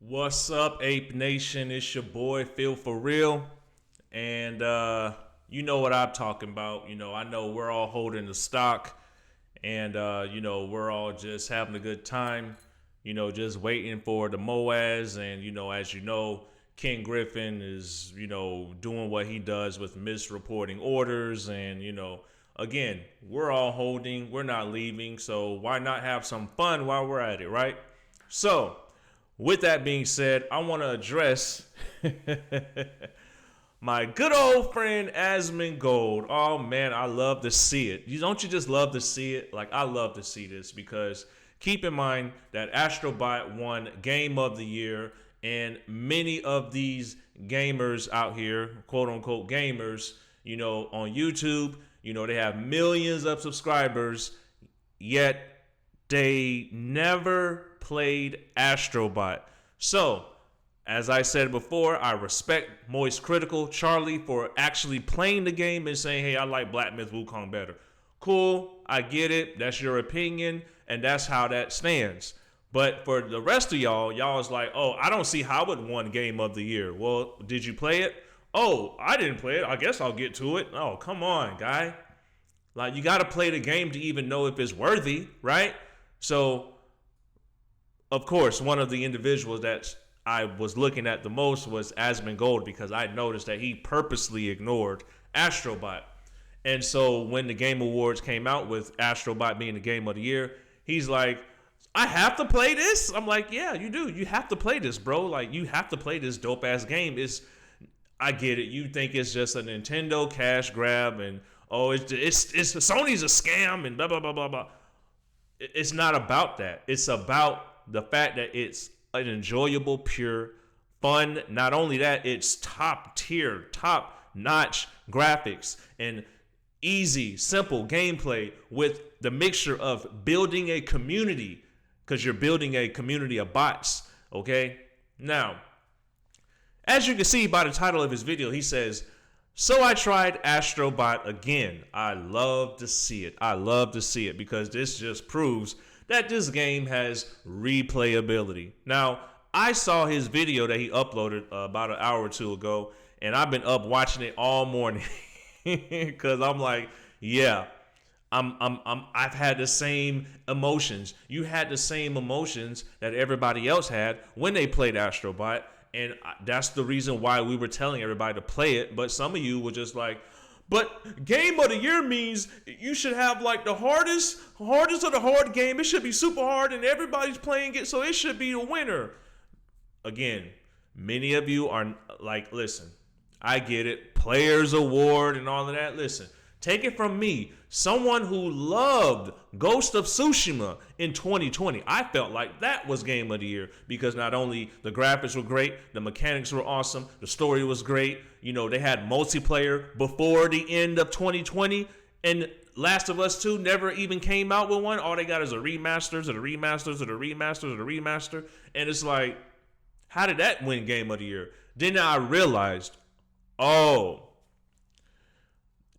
What's up, Ape Nation? It's your boy Phil for real, and you know what I'm talking about. I know we're all holding the stock, and we're all just having a good time. Just waiting for the Moaz, and as you know, King Griffin is doing what he does with misreporting orders, and again, we're all holding. We're not leaving, so why not have some fun while we're at it, right? So with that being said, I want to address my good old friend AsmonGold. Oh man, I love to see it. Don't you just love to see it? Like, I love to see this because keep in mind that Astro Bot won Game of the Year, and many of these gamers out here, quote unquote gamers, on YouTube, they have millions of subscribers, yet they never played Astro Bot. So, as I said before, I respect Moist Critical Charlie for actually playing the game and saying, hey, I like Black Myth Wukong better. Cool, I get it. That's your opinion, and that's how that stands. But for the rest of y'all is like, oh, I don't see how it won Game of the Year. Well, did you play it? Oh, I didn't play it. I guess I'll get to it. Oh, come on, guy. Like, you got to play the game to even know if it's worthy, right? So, of course, one of the individuals that I was looking at the most was AsmonGold, because I noticed that he purposely ignored Astro Bot. And so when the Game Awards came out with Astro Bot being the Game of the Year, he's like, I have to play this? I'm like, yeah, you do. You have to play this, bro. Like, you have to play this dope-ass game. I get it. You think it's just a Nintendo cash grab and, oh, it's Sony's a scam and blah, blah, blah, blah, blah. It's not about that. It's about the fact that it's an enjoyable, pure fun. Not only that, it's top tier, top notch graphics and easy, simple gameplay with the mixture of building a community, because you're building a community of bots. Okay. Now, as you can see by the title of his video, he says, so I tried Astro Bot again. I love to see it. I love to see it because this just proves that this game has replayability. Now, I saw his video that he uploaded about an hour or two ago, and I've been up watching it all morning because I'm like, yeah, I've had the same emotions. You had the same emotions that everybody else had when they played Astro Bot. And that's the reason why we were telling everybody to play it. But some of you were just like, but Game of the Year means you should have like the hardest of the hard game. It should be super hard and everybody's playing it, so it should be the winner. Again, many of you are like, listen, I get it. Players Award and all of that. Listen, take it from me, someone who loved Ghost of Tsushima in 2020. I felt like that was Game of the Year because not only the graphics were great, the mechanics were awesome, the story was great. They had multiplayer before the end of 2020, and Last of Us 2 never even came out with one. All they got is a remasters or the remasters or the remasters or the remaster. And it's like, how did that win Game of the Year? Then I realized, oh,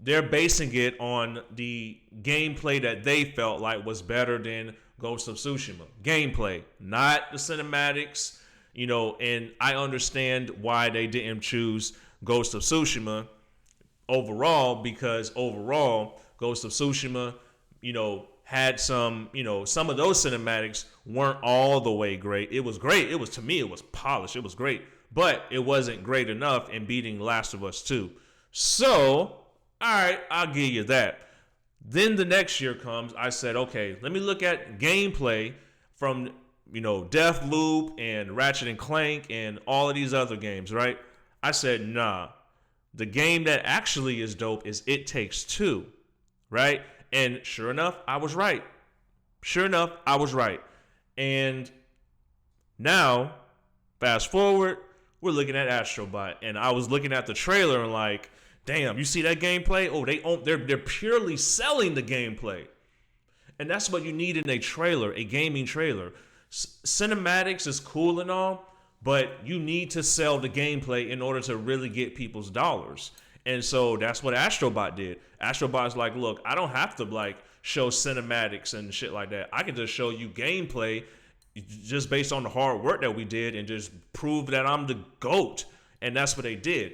they're basing it on the gameplay that they felt like was better than Ghost of Tsushima. Gameplay, not the cinematics, and I understand why they didn't choose Ghost of Tsushima overall, because overall, Ghost of Tsushima, had some of those cinematics weren't all the way great. It was great. To me, it was polished. It was great, but it wasn't great enough in beating Last of Us 2. So, all right, I'll give you that. Then the next year comes, I said, okay, let me look at gameplay from, Deathloop and Ratchet and Clank and all of these other games, right? I said, nah, the game that actually is dope is It Takes Two, right? And sure enough, I was right. And now, fast forward, we're looking at Astro Bot, and I was looking at the trailer and like, damn, you see that gameplay? Oh, they're purely selling the gameplay. And that's what you need in a trailer, a gaming trailer. Cinematics is cool and all, but you need to sell the gameplay in order to really get people's dollars. And so that's what Astro Bot did. Astro Bot's like, look, I don't have to like show cinematics and shit like that. I can just show you gameplay just based on the hard work that we did and just prove that I'm the GOAT. And that's what they did.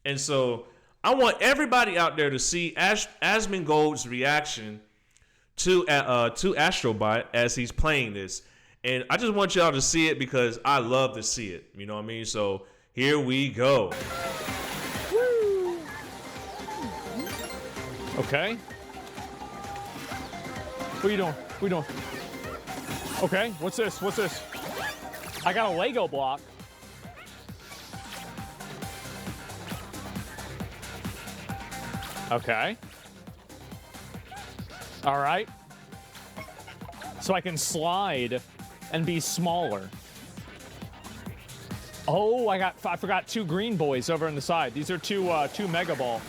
And so I want everybody out there to see AsmonGold's reaction to Astro Bot as he's playing this. And I just want y'all to see it because I love to see it. You know what I mean? So here we go. Woo. Okay. What are you doing? What are you doing? Okay, what's this? What's this? I got a Lego block. Okay. All right. So I can slide and be smaller. Oh, I forgot 2 green boys over on the side. These are two Mega Ball.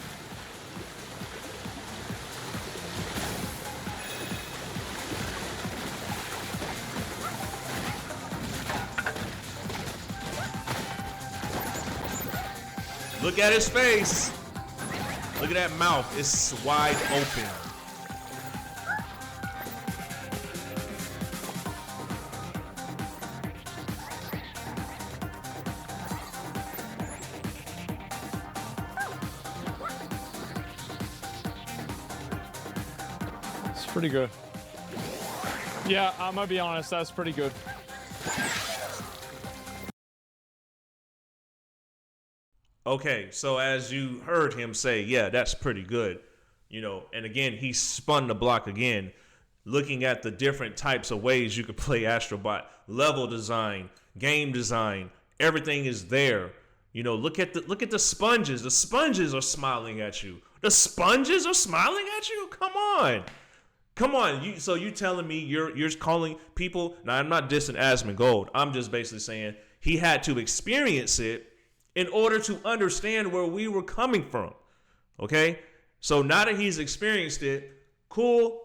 Look at his face. Look at that mouth. It's wide open. It's pretty good. Yeah, I'm gonna be honest, that's pretty good. Okay, so as you heard him say, yeah, that's pretty good. You know, and again, he spun the block again, looking at the different types of ways you could play Astro Bot. Level design, game design, everything is there. You know, look at the sponges. The sponges are smiling at you. The sponges are smiling at you? Come on. Come on. So you telling me you're calling people? Now, I'm not dissing AsmonGold. I'm just basically saying he had to experience it in order to understand where we were coming from. Okay? So now that he's experienced it, cool.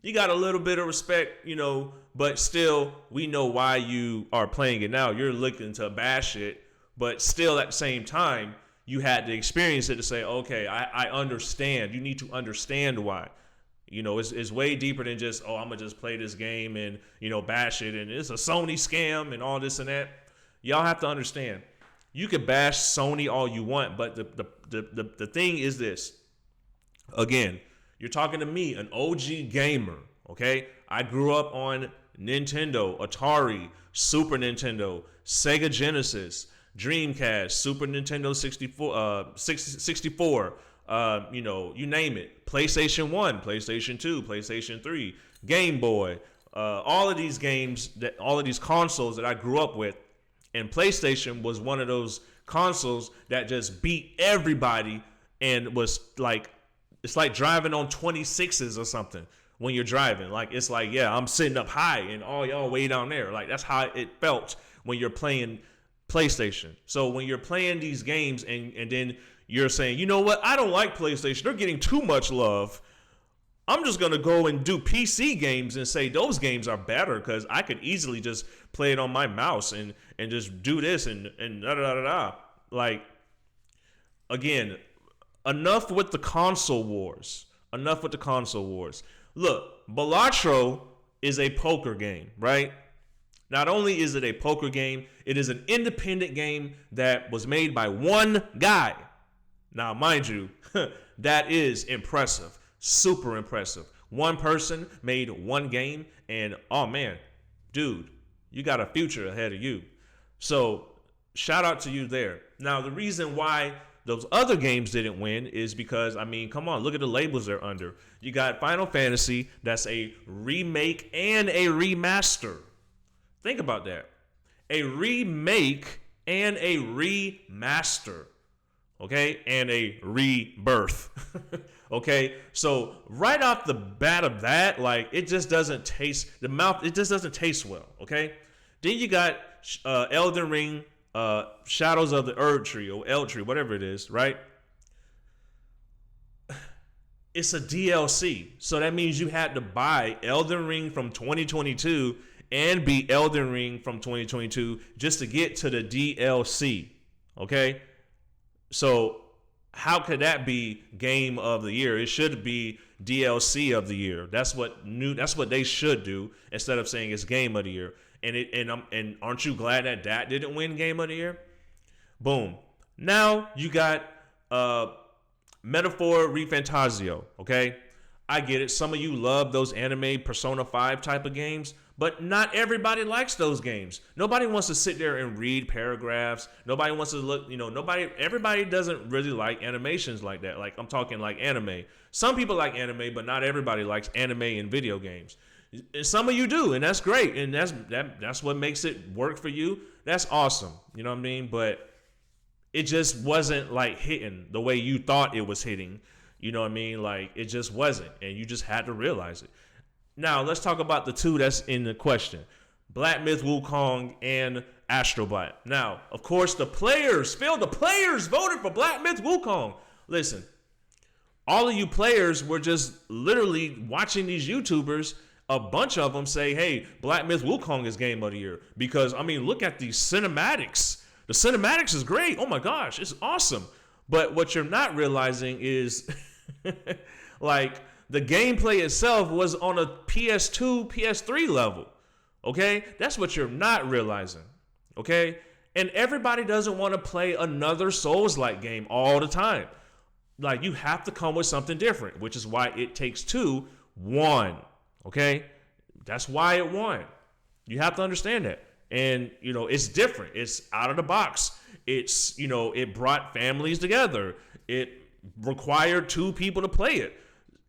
You got a little bit of respect, you know, but still, we know why you are playing it now. You're looking to bash it, but still at the same time, you had to experience it to say, okay, I understand. You need to understand why. You know, it's way deeper than just, oh, I'm going to just play this game and, you know, bash it. And it's a Sony scam and all this and that. Y'all have to understand. You can bash Sony all you want, but the thing is this. Again, you're talking to me, an OG gamer, okay? I grew up on Nintendo, Atari, Super Nintendo, Sega Genesis, Dreamcast, Super Nintendo 64, you know, you name it. PlayStation 1, PlayStation 2, PlayStation 3, Game Boy, all of these games, all of these consoles that I grew up with, and PlayStation was one of those consoles that just beat everybody and was like, it's like driving on 26s or something when you're driving. Like, it's like, yeah, I'm sitting up high and all y'all way down there. Like, that's how it felt when you're playing PlayStation. So when you're playing these games and then you're saying, you know what, I don't like PlayStation. They're getting too much love. I'm just going to go and do PC games and say those games are better because I could easily just play it on my mouse and just do this and da-da-da-da-da. Like, again, enough with the console wars. Enough with the console wars. Look, Balatro is a poker game, right? Not only is it a poker game, it is an independent game that was made by one guy. Now, mind you, that is impressive. Super impressive. One person made one game, and oh man, dude, you got a future ahead of you. So shout out to you there. Now, the reason why those other games didn't win is because, I mean, come on, look at the labels they're under. You got Final Fantasy, that's a remake and a remaster. Think about that. A remake and a remaster. Okay? And a rebirth. Okay? So right off the bat of that, like, it just doesn't taste, it just doesn't taste well. Okay? Then you got Elden Ring, Shadows of the Erd Tree, or Eld Tree, whatever it is, right? It's a DLC. So that means you had to buy Elden Ring from 2022 and beat Elden Ring from 2022 just to get to the DLC. Okay? So how could that be game of the year? It should be DLC of the year. That's what they should do instead of saying it's game of the year. and aren't you glad that that didn't win Game of the Year? Boom. Now you got Metaphor ReFantazio, okay? I get it. Some of you love those anime Persona 5 type of games, but not everybody likes those games. Nobody wants to sit there and read paragraphs. Nobody wants to look, everybody doesn't really like animations like that. Like, I'm talking like anime. Some people like anime, but not everybody likes anime in video games. And some of you do, and that's great. And that's what makes it work for you. That's awesome. You know what I mean? But it just wasn't like hitting the way you thought it was hitting. You know what I mean? Like, it just wasn't, and you just had to realize it. Now, let's talk about the two that's in the question. Black Myth Wukong and Astro Bot. Now, of course, the players voted for Black Myth Wukong. Listen, all of you players were just literally watching these YouTubers, a bunch of them say, hey, Black Myth Wukong is Game of the Year. Because, I mean, look at these cinematics. The cinematics is great. Oh, my gosh, it's awesome. But what you're not realizing is... like, the gameplay itself was on a PS2, PS3 level. Okay? That's what you're not realizing. Okay? And everybody doesn't want to play another Souls-like game all the time. Like, you have to come with something different, which is why It Takes Two won. Okay? That's why it won. You have to understand that. And, it's different. It's out of the box. It's, it brought families together. It required two people to play it.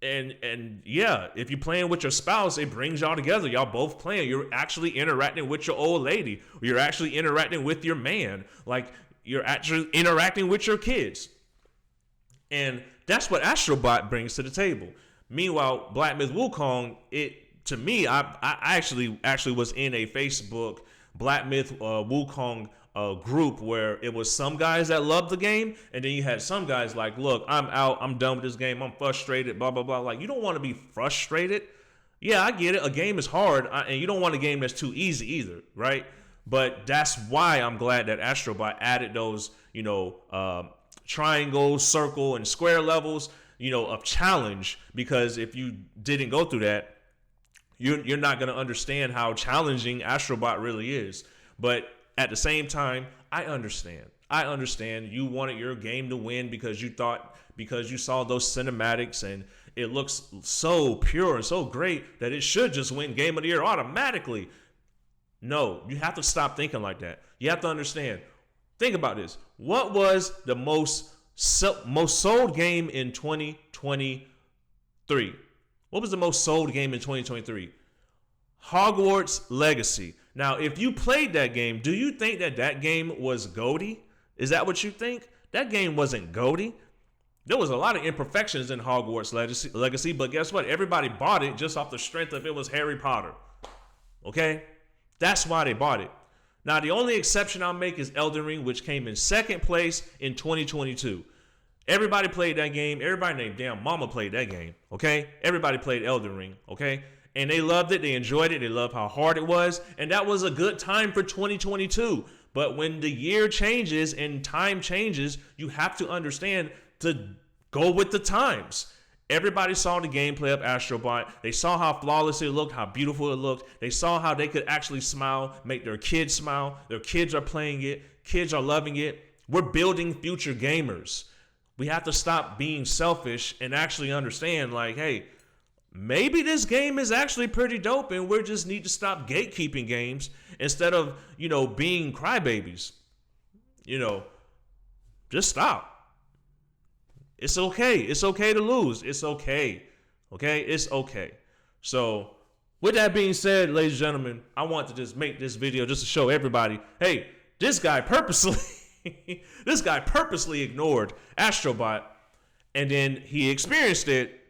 And yeah, if you're playing with your spouse, it brings y'all together. Y'all both playing. You're actually interacting with your old lady. You're actually interacting with your man. Like, you're actually interacting with your kids. And that's what Astro Bot brings to the table. Meanwhile, Black Myth Wukong, to me, I actually was in a Facebook Black Myth Wukong group where it was some guys that loved the game, and then you had some guys like, look, I'm out, I'm done with this game, I'm frustrated, blah, blah, blah. Like, you don't want to be frustrated. Yeah, I get it. A game is hard, and you don't want a game that's too easy either, right? But that's why I'm glad that Astro Bot added those, triangle, circle, and square levels, of challenge, because if you didn't go through that, you're not going to understand how challenging Astro Bot really is. But at the same time, I understand. You wanted your game to win because you saw those cinematics and it looks so pure and so great that it should just win Game of the Year automatically. No, you have to stop thinking like that. You have to understand. Think about this. What was the most sold game in 2023? What was the most sold game in 2023? Hogwarts Legacy. Now, if you played that game, do you think that game was goaty? Is that what you think? That game wasn't goaty. There was a lot of imperfections in Hogwarts Legacy, but guess what? Everybody bought it just off the strength of it was Harry Potter. Okay? That's why they bought it. Now, the only exception I'll make is Elden Ring, which came in second place in 2022. Everybody played that game. Everybody named damn mama played that game. Okay? Everybody played Elden Ring. Okay? And they loved it. They enjoyed it. They loved how hard it was. And that was a good time for 2022. But when the year changes and time changes, you have to understand to go with the times. Everybody saw the gameplay of Astro Bot. They saw how flawless it looked, how beautiful it looked. They saw how they could actually smile, make their kids smile. Their kids are playing it. Kids are loving it. We're building future gamers. We have to stop being selfish and actually understand, like, hey, maybe this game is actually pretty dope and we just need to stop gatekeeping games instead of, being crybabies. Just stop. It's okay. It's okay to lose. It's okay. Okay? It's okay. So, with that being said, ladies and gentlemen, I want to just make this video just to show everybody, hey, this guy purposely ignored Astro Bot, and then he experienced it.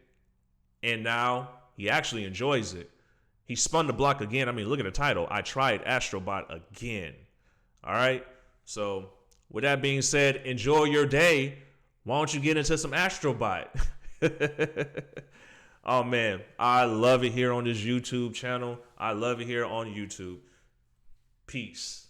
And now he actually enjoys it. He spun the block again. I mean, look at the title. I tried Astro Bot again. All right. So with that being said, enjoy your day. Why don't you get into some Astro Bot? Oh, man. I love it here on this YouTube channel. I love it here on YouTube. Peace.